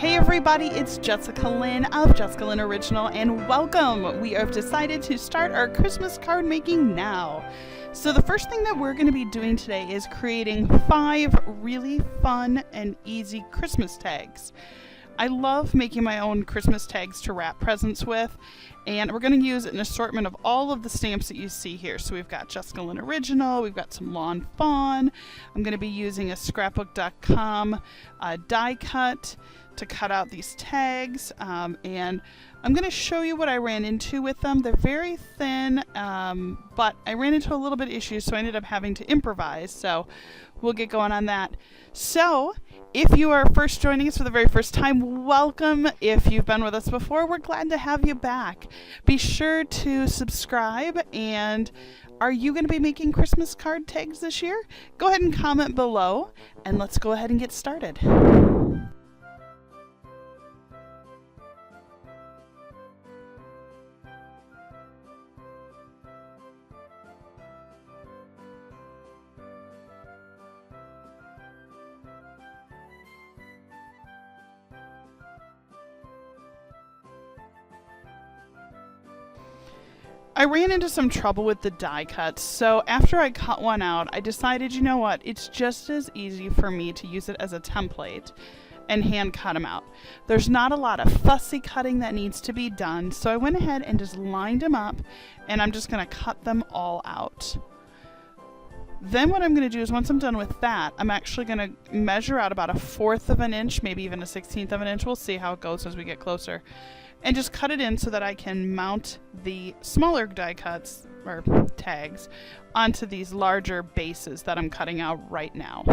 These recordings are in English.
Hey everybody, it's Jessica Lynn of Jessicalynnoriginal, and welcome! We have decided to start our Christmas card making now. So the first thing that we're going to be doing today is creating 5 really fun and easy Christmas tags. I love making my own Christmas tags to wrap presents with, and we're going to use an assortment of all of the stamps that you see here. So we've got Jessicalynnoriginal, we've got some Lawn Fawn. I'm going to be using a scrapbook.com die cut to cut out these tags, and I'm going to show you what I ran into with them. They're very thin, but I ran into a little bit of issues, so I ended up having to improvise, so we'll get going on that. So if you are first joining us for the very first time, welcome. If you've been with us before, we're glad to have you back. Be sure to subscribe, and are you going to be making Christmas card tags this year? Go ahead and comment below, and let's go ahead and get started. I ran into some trouble with the die cuts, so after I cut one out, I decided, you know what, it's just as easy for me to use it as a template and hand cut them out. There's not a lot of fussy cutting that needs to be done, so I went ahead and just lined them up, and I'm just going to cut them all out. Then what I'm going to do is, once I'm done with that, I'm actually going to measure out about 1/4 of an inch, maybe even 1/16 of an inch. We'll see how it goes as we get closer. And just cut it in so that I can mount the smaller die cuts, or tags, onto these larger bases that I'm cutting out right now.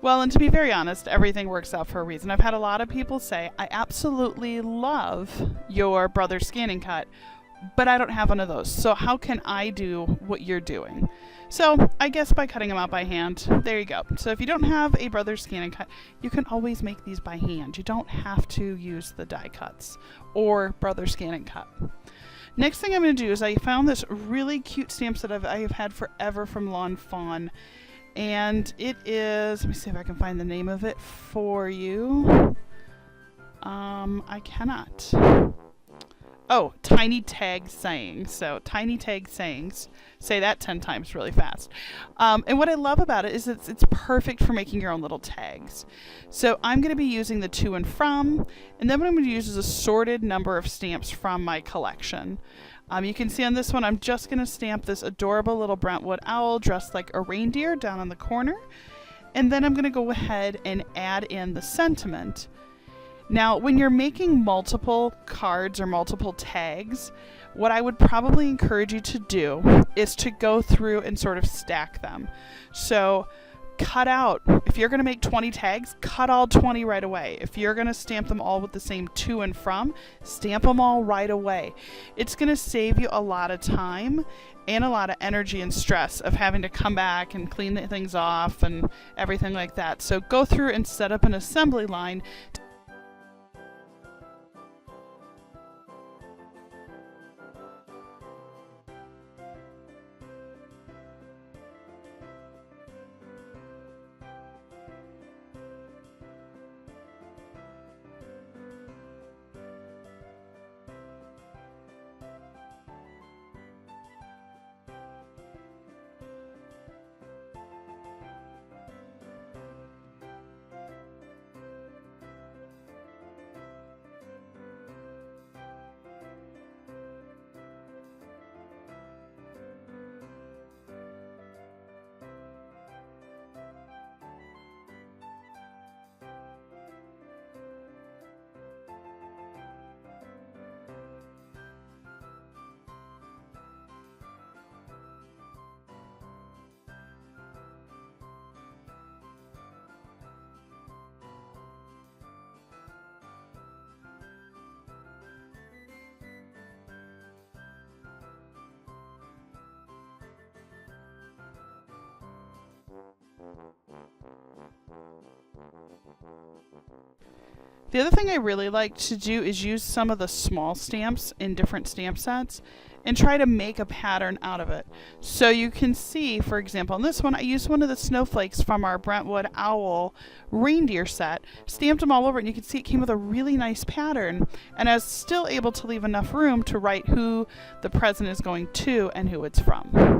Well, and to be very honest, everything works out for a reason. I've had a lot of people say, I absolutely love your brother scanning cut, but I don't have one of those. So how can I do what you're doing? So I guess by cutting them out by hand, there you go. So if you don't have a brother scanning cut, you can always make these by hand. You don't have to use the die cuts or brother scanning cut. Next thing I'm going to do is, I found this really cute stamp that I have had forever from Lawn Fawn. And it is, let me see if I can find the name of it for you. I cannot. Oh, tiny tag sayings. So tiny tag sayings. Say that 10 times really fast. And what I love about it is it's perfect for making your own little tags. So I'm going to be using the to and from, and then what I'm going to use is a sorted number of stamps from my collection. You can see on this one, I'm just going to stamp this adorable little Brentwood owl dressed like a reindeer down on the corner. And then I'm going to go ahead and add in the sentiment. Now, when you're making multiple cards or multiple tags, what I would probably encourage you to do is to go through and sort of stack them. So cut out, if you're going to make 20 tags, cut all 20 right away. If you're going to stamp them all with the same to and from, stamp them all right away. It's going to save you a lot of time and a lot of energy and stress of having to come back and clean the things off and everything like that. So go through and set up an assembly line. The other thing I really like to do is use some of the small stamps in different stamp sets and try to make a pattern out of it. So you can see, for example, on this one, I used one of the snowflakes from our Brentwood Owl reindeer set, stamped them all over, and you can see it came with a really nice pattern, and I was still able to leave enough room to write who the present is going to and who it's from.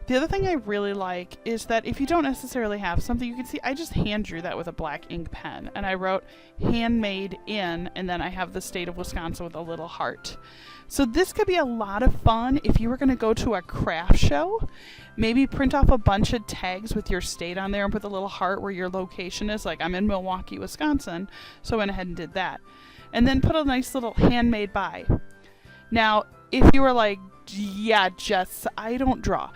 The other thing I really like is that if you don't necessarily have something, you can see I just hand drew that with a black ink pen, and I wrote handmade in, and then I have the state of Wisconsin with a little heart. So this could be a lot of fun if you were going to go to a craft show. Maybe print off a bunch of tags with your state on there and put a little heart where your location is. Like, I'm in Milwaukee, Wisconsin, so I went ahead and did that. And then put a nice little handmade by. Now, if you were like, yeah, Jess, I don't draw,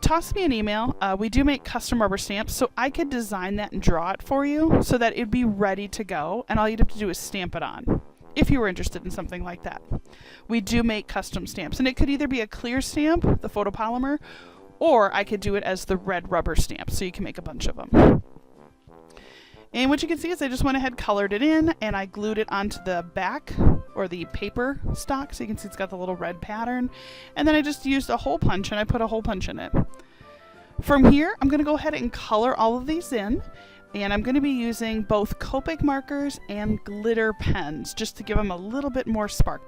toss me an email. We do make custom rubber stamps, so I could design that and draw it for you so that it'd be ready to go, and all you'd have to do is stamp it on, if you were interested in something like that. We do make custom stamps, and it could either be a clear stamp, the photopolymer, or I could do it as the red rubber stamp, so you can make a bunch of them. And what you can see is I just went ahead, colored it in, and I glued it onto the back, or the paper stock, so you can see it's got the little red pattern. And then I just used a hole punch, and I put a hole punch in it. From here, I'm going to go ahead and color all of these in, and I'm going to be using both Copic markers and glitter pens, just to give them a little bit more spark.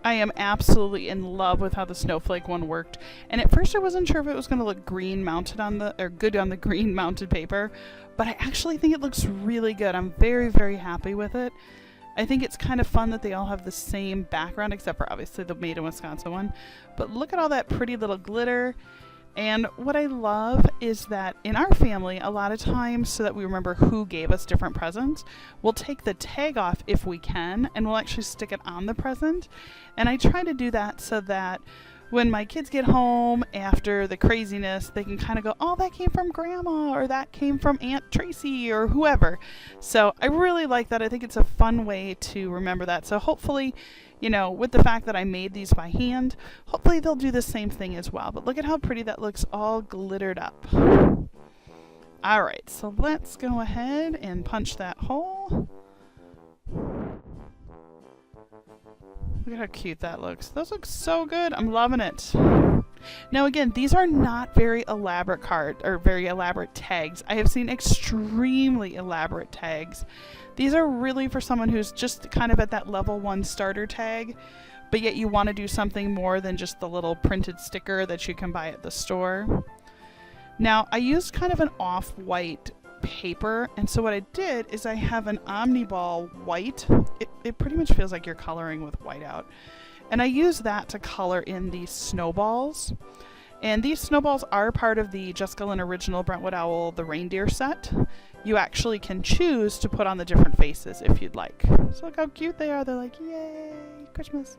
I am absolutely in love with how the snowflake one worked. And at first I wasn't sure if it was going to look green mounted on the, or good on the green mounted paper, but I actually think it looks really good. I'm very, very happy with it. I think it's kind of fun that they all have the same background, except for obviously the Made in Wisconsin one. But look at all that pretty little glitter. And what I love is that in our family, a lot of times, so that we remember who gave us different presents, we'll take the tag off if we can, and we'll actually stick it on the present. And I try to do that so that when my kids get home after the craziness, they can kind of go, oh, that came from Grandma, or that came from Aunt Tracy, or whoever. So I really like that. I think it's a fun way to remember that. So hopefully, you know, with the fact that I made these by hand, hopefully they'll do the same thing as well. But look at how pretty that looks all glittered up. All right, so let's go ahead and punch that hole. Look at how cute that looks. Those look so good. I'm loving it. Now again, these are not very elaborate very elaborate tags. I have seen extremely elaborate tags. These are really for someone who's just kind of at that level 1 starter tag, but yet you want to do something more than just the little printed sticker that you can buy at the store. Now, I used kind of an off-white paper, and so what I did is I have an Omniball white. It pretty much feels like you're coloring with whiteout. And I use that to color in these snowballs. And these snowballs are part of the Jessicalynnoriginal Brentwood Owl, the reindeer set. You actually can choose to put on the different faces if you'd like. So look how cute they are. They're like, yay, Christmas.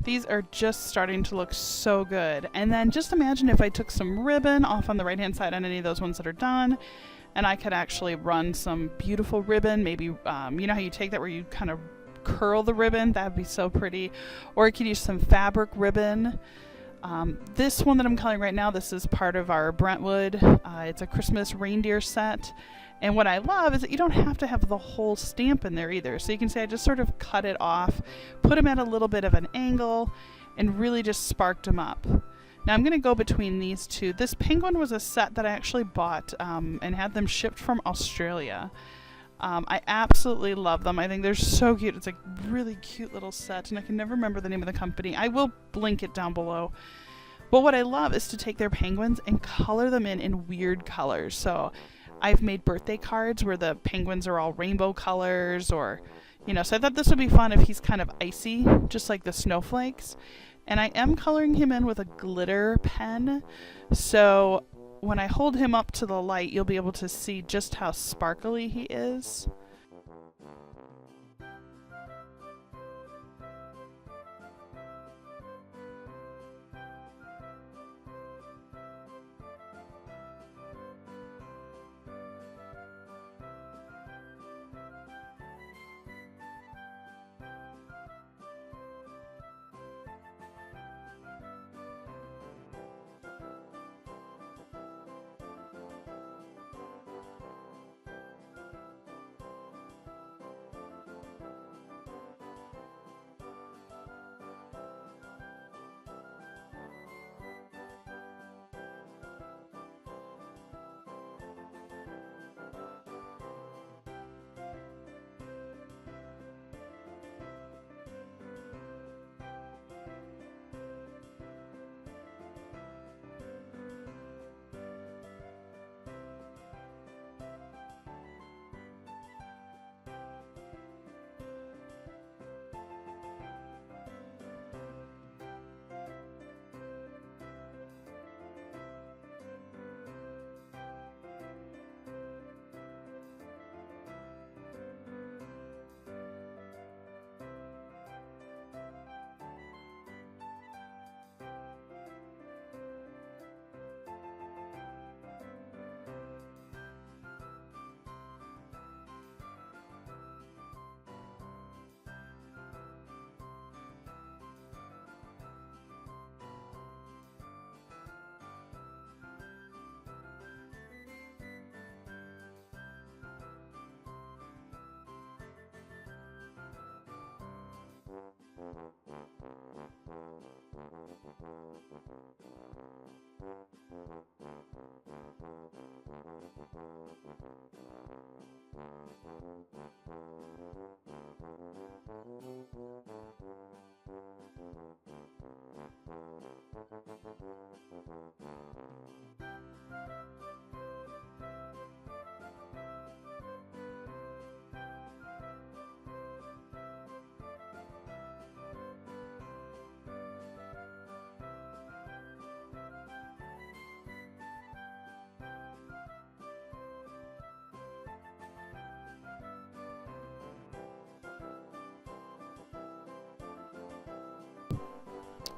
These are just starting to look so good. And then just imagine if I took some ribbon off on the right hand side on any of those ones that are done, and I could actually run some beautiful ribbon. Maybe, you know how you take that where you kind of curl the ribbon? That would be so pretty. Or you could use some fabric ribbon. This one that I'm coloring right now, this is part of our Brentwood. It's a Christmas reindeer set. And what I love is that you don't have to have the whole stamp in there either. So you can say I just sort of cut it off, put them at a little bit of an angle, and really just sparked them up. Now I'm going to go between these two. This penguin was a set that I actually bought and had them shipped from Australia. I absolutely love them. I think they're so cute. It's a really cute little set, and I can never remember the name of the company. I will link it down below. But what I love is to take their penguins and color them in weird colors. So I've made birthday cards where the penguins are all rainbow colors, or, you know, so I thought this would be fun if he's kind of icy, just like the snowflakes. And I am coloring him in with a glitter pen. So when I hold him up to the light, you'll be able to see just how sparkly he is.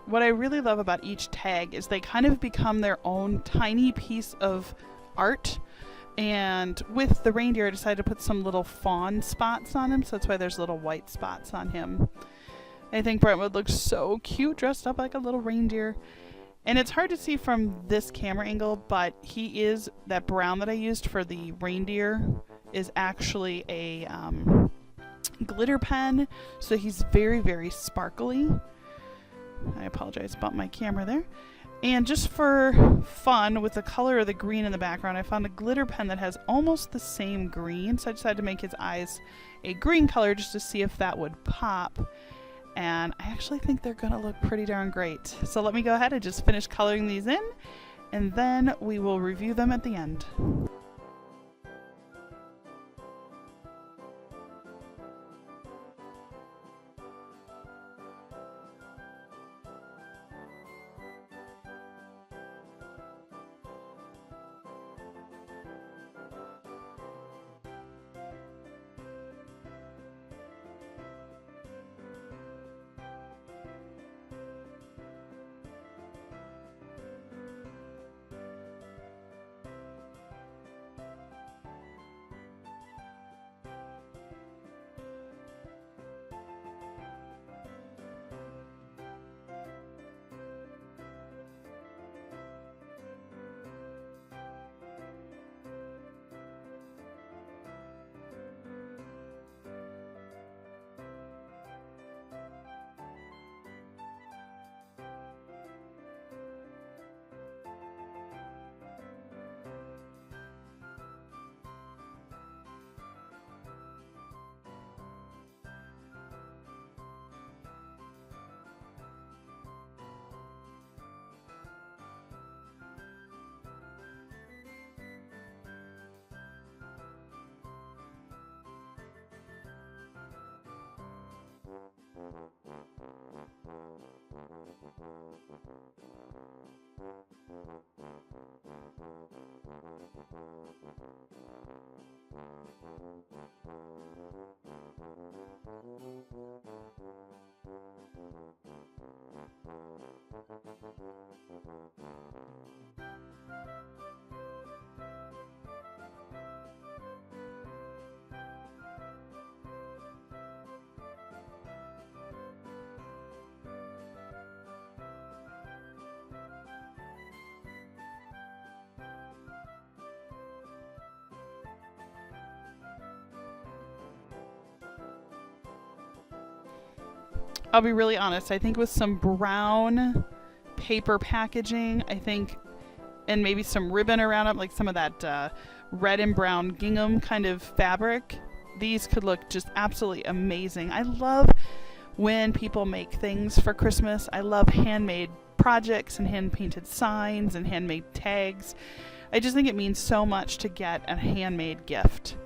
What I really love about each tag is they kind of become their own tiny piece of art. And with the reindeer, I decided to put some little fawn spots on him, so that's why there's little white spots on him. I think Brentwood looks so cute dressed up like a little reindeer. And it's hard to see from this camera angle, but he is, that brown that I used for the reindeer is actually a glitter pen, so he's very, very sparkly. I apologize about my camera there. And just for fun, with the color of the green in the background, I found a glitter pen that has almost the same green, so I decided to make his eyes a green color just to see if that would pop. And I actually think they're gonna look pretty darn great. So let me go ahead and just finish coloring these in, and then we will review them at the end. I'll be really honest. I think with some brown paper packaging, I think, and maybe some ribbon around it, like some of that red and brown gingham kind of fabric, these could look just absolutely amazing. I love when people make things for Christmas. I love handmade projects and hand painted signs and handmade tags. I just think it means so much to get a handmade gift.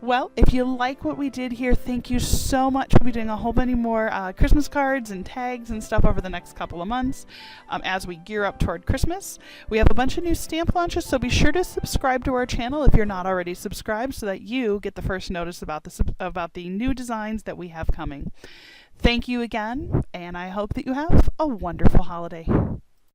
Well, if you like what we did here, thank you so much. We'll be doing a whole bunch more Christmas cards and tags and stuff over the next couple of months as we gear up toward Christmas. We have a bunch of new stamp launches, so be sure to subscribe to our channel if you're not already subscribed so that you get the first notice about the new designs that we have coming. Thank you again, and I hope that you have a wonderful holiday.